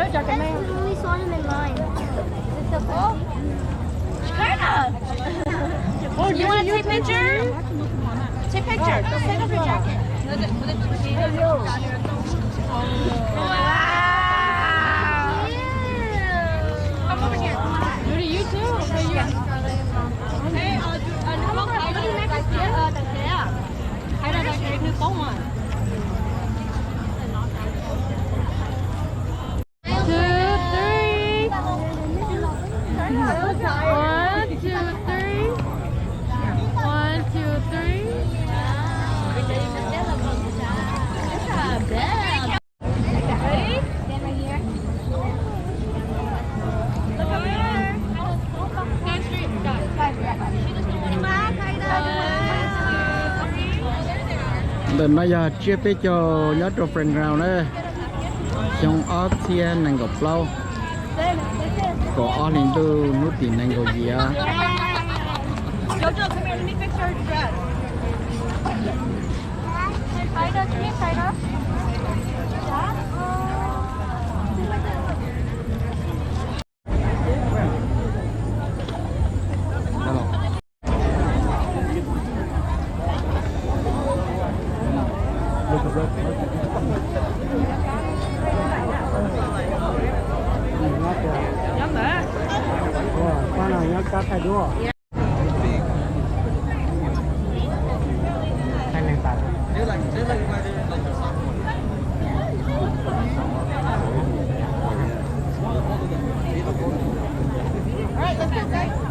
We saw him in line. Oh, you want to take picture? Take picture. Take off your jacket. Wow. Come over here. Rudy, you too? Hey, hay là cái nước cống à? 2, 3. 1, 2, 3. 1, 2, 3. Ready? Stand right here. Look over there. Stand straight. Got it. Đừng nói giờ chia tới cho nhớ cho friend nào nữa trong ớt thiên nàng gặp lâu có ở lên từ nút tiền nàng gặp gì á Jojo, come here. Let me fix her dress. Can you tie her? con nào nhớ cá thay đua thay này tạt Alright, let's go, guys.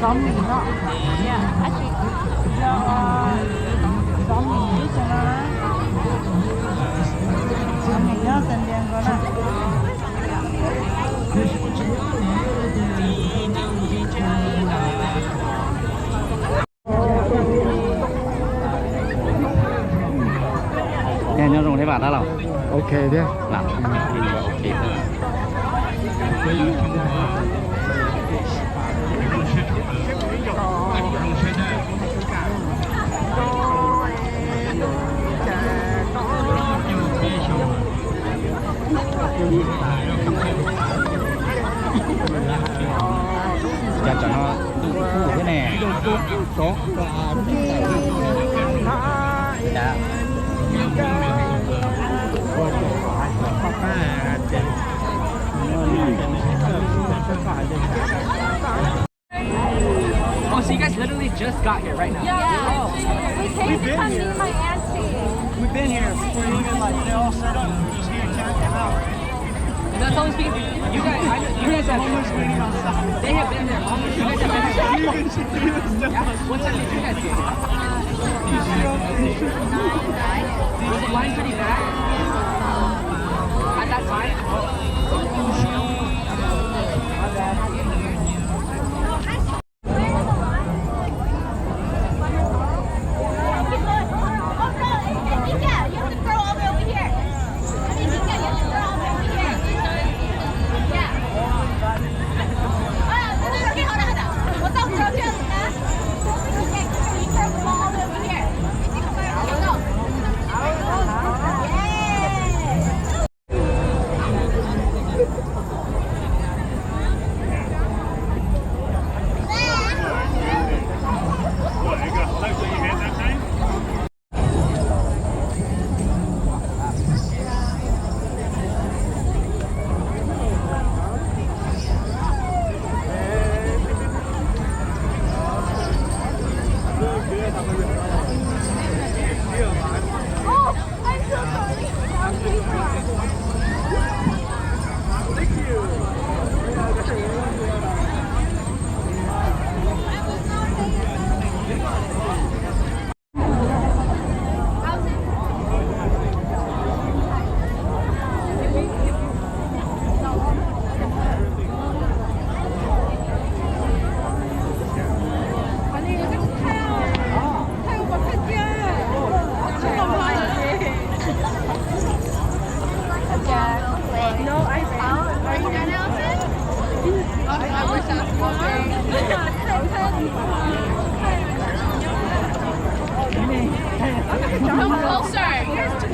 xóm mình đó. Yeah, actually. Xóm mình biết cho nó. Xóm mình nhớ tên đen của nó. Nghe nhớ dùng thế bạn đó là Ok thế. làm thì ok thôi. Chặt cho nó đủ thế này. Có. Đã. Oh, so you guys literally just got here right now? Yeah. We came to come meet my auntie. We've been here before you even like they all set up. We're just here checking out, right? And that's always speaking. You guys, you guys have Homeless waiting outside. they have been there. Homeless. You guys have been there. Yeah. What time did you guys get? Was the line pretty bad at that time? Come closer. Here's to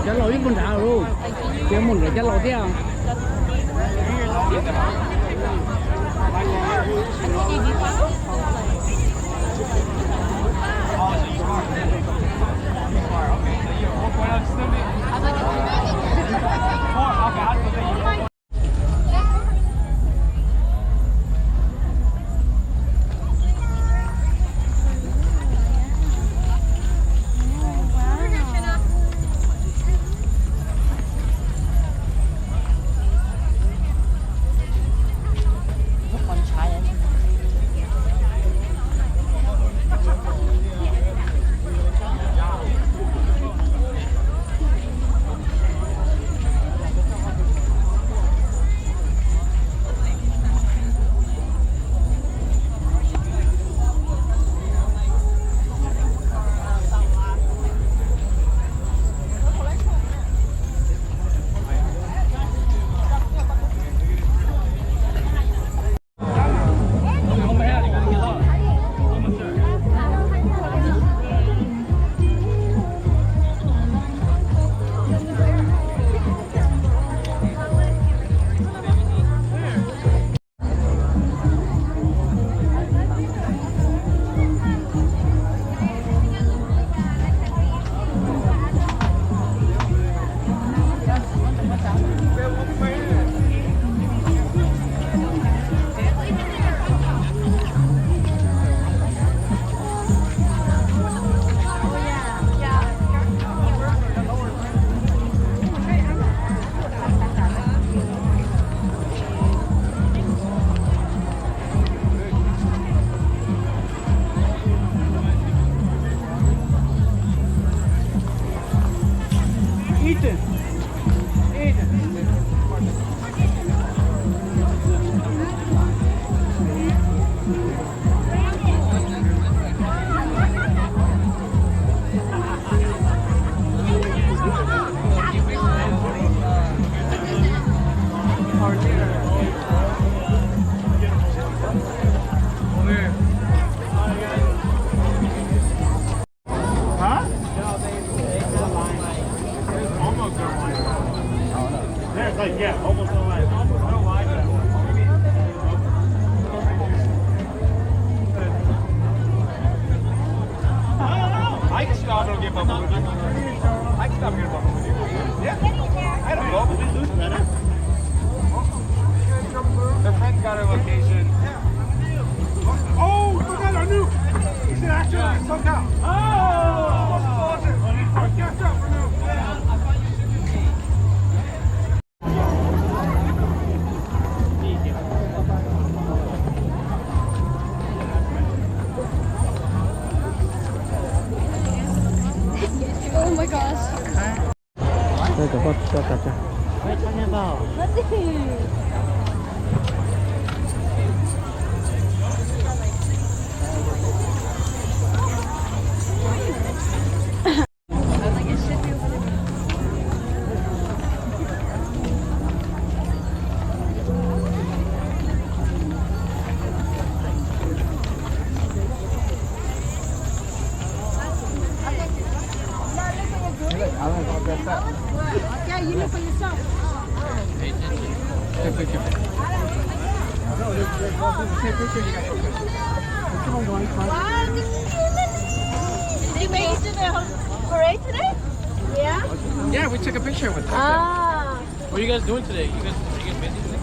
Chả lụa với con rào luôn. Chả muốn để chả lụa thế không? got a location. Oh, look at our new. He's an actor in SoCal. Oh! Catch up for now. Oh my gosh. Yeah, you look for yourself. Take picture. Did you make it to the parade today? Yeah. Yeah, we took a picture with them. Ah. What are you guys doing today? You guys busy today?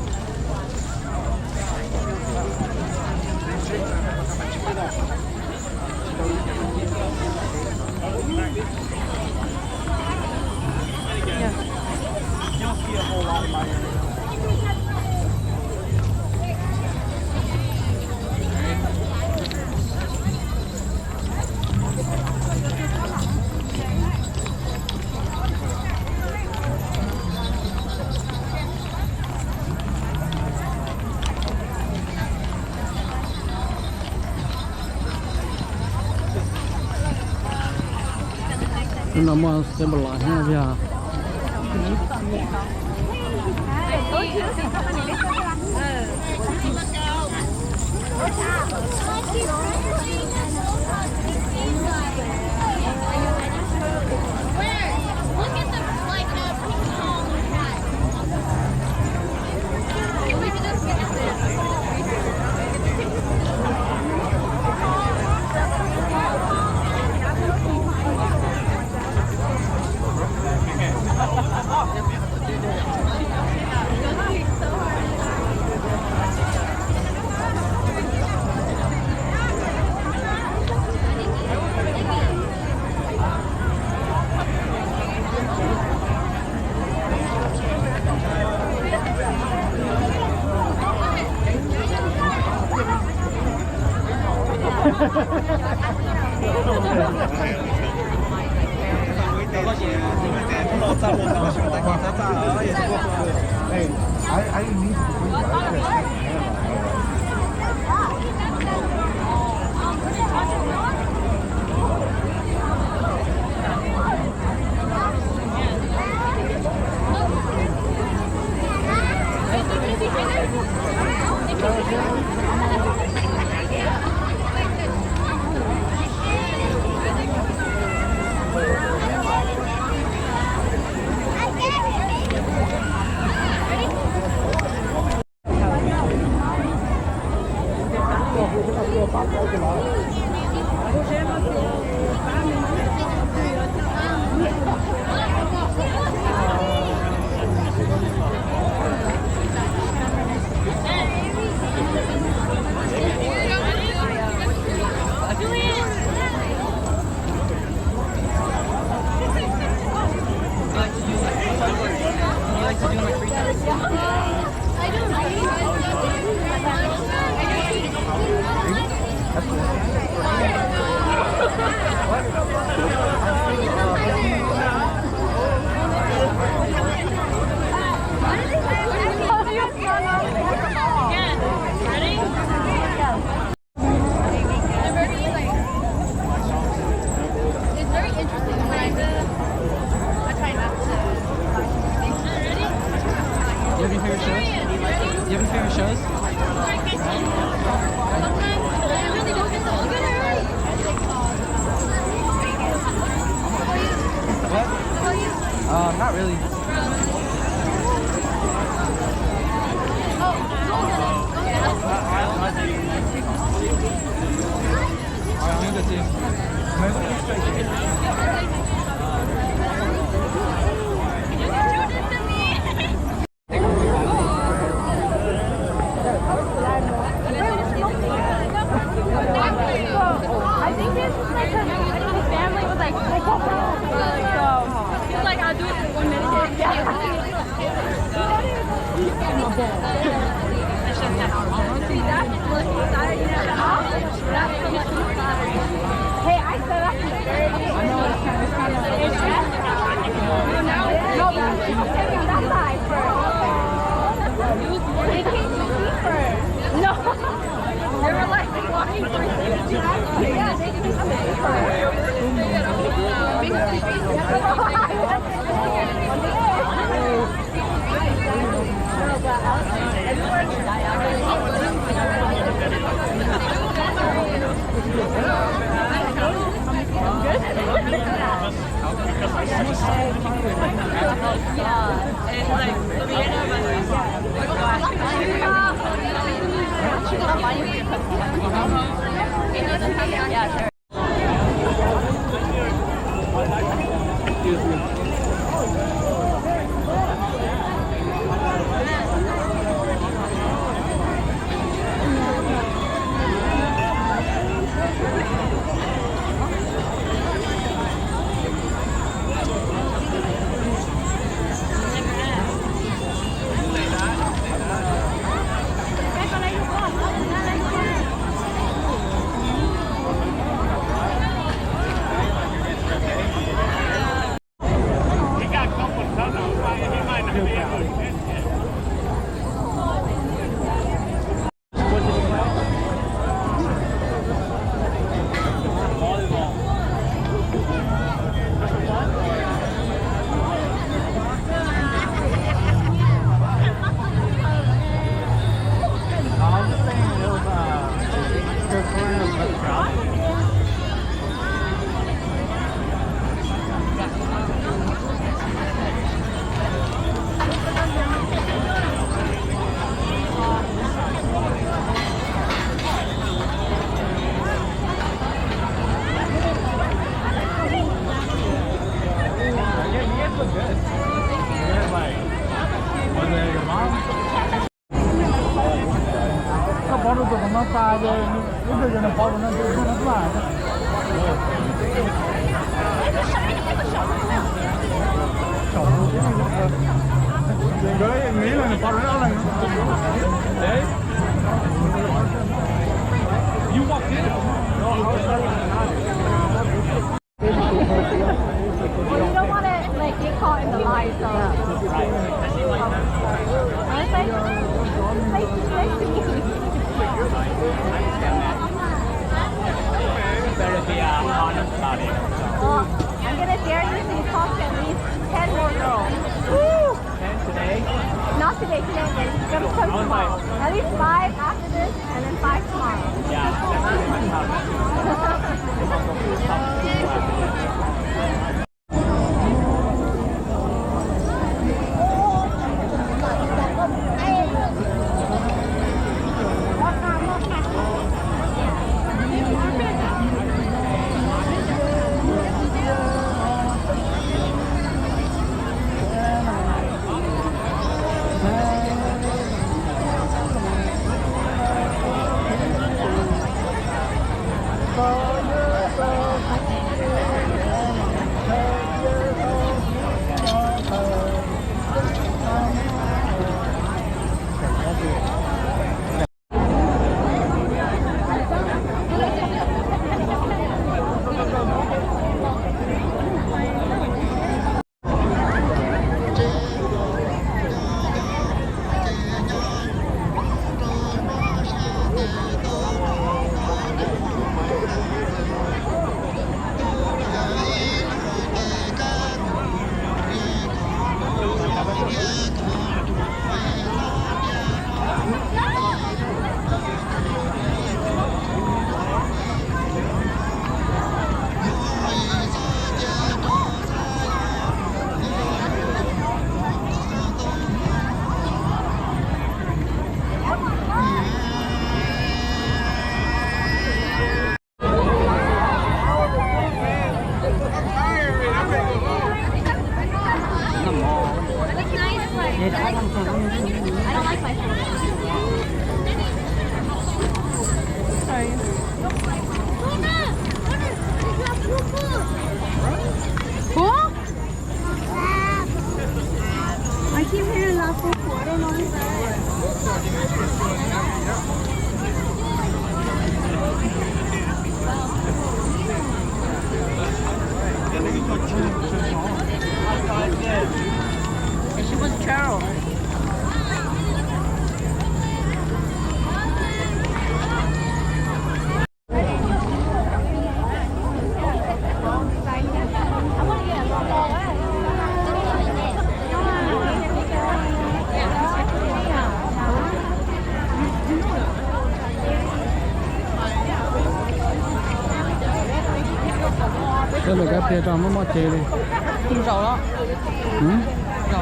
You don't see a whole lot of my area. Nó mà xem một loại ha giờ. Not really. I think this is like his family was like, so he's like, I'll do it in 1 minute. Hey, I set up the very I know it's kind of no, I'm taking that side first. They came to me first. No. They were like walking through. Yeah, they came to me Yeah, sure. You walked in. Well, you don't want to like get caught in the lie, so. I was like, nice to meet you. Better be honest about it. Well, I'm gonna dare you to talk to at least 10 more girls. Woo! 10 today? Not today, but it's gonna come tomorrow. At least 5 after this, and then 5 tomorrow. Yeah, that's pretty much how Thế là cái phía trong nó chê đi. Không rõ đó. Ừ? Rõ.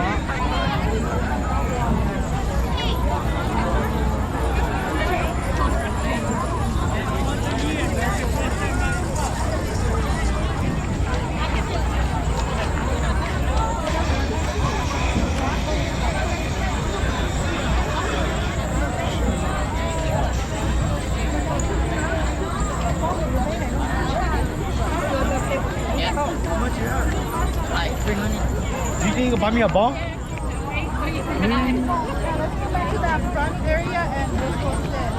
Do you think you can buy me a ball? To that front area and this goes there.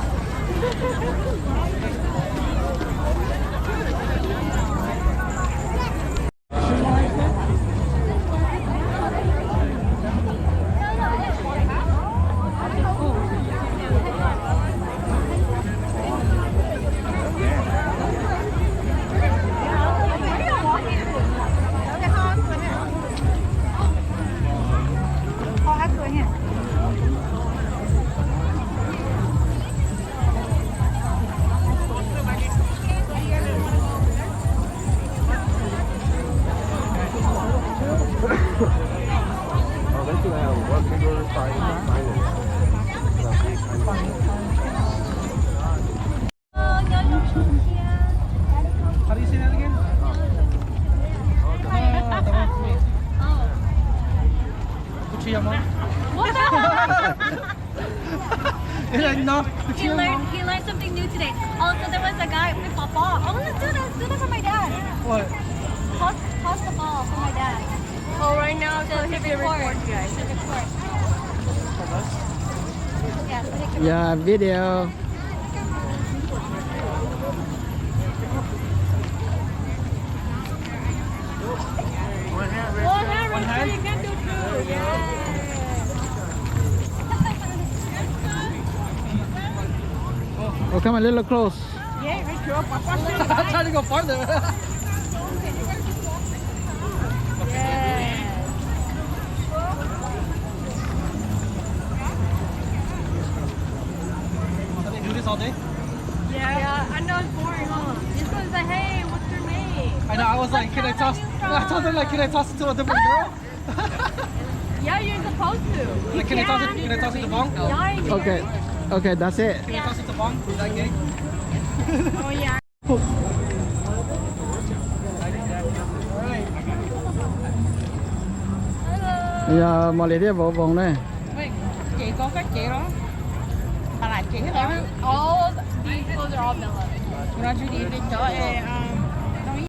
Oh, they should have one bigger How do you say that again? What the hell? It's like, no. He learned something new today. Oh, so there was a guy with a ball. Oh, let's do that for my dad. What? Toss the ball for my dad. Oh, right now, So hit record, guys. Hit record. Yeah, so hit record. Yeah, video. One hand, Rick. One hand, you can do two. Yeah. Oh, come a little close. Yeah, Rick, you're up. I'm trying to go farther. So they do this all day? Yeah, I know it's boring, huh? This one's like, hey, what's your name? I know, I was like, can I toss? I told them, like, can I toss it to a different girl? Yeah, you're supposed to. Like, can I toss it to Bong? Yeah, Okay. Okay, that's it. Can I toss it to Bong? Is that gay? Oh, yeah. Bây giờ mọi người đi bộ vòng đây. Chị có các chị đó. Bà lại chị hết đó. All these clothes are all Bella. When I do the video,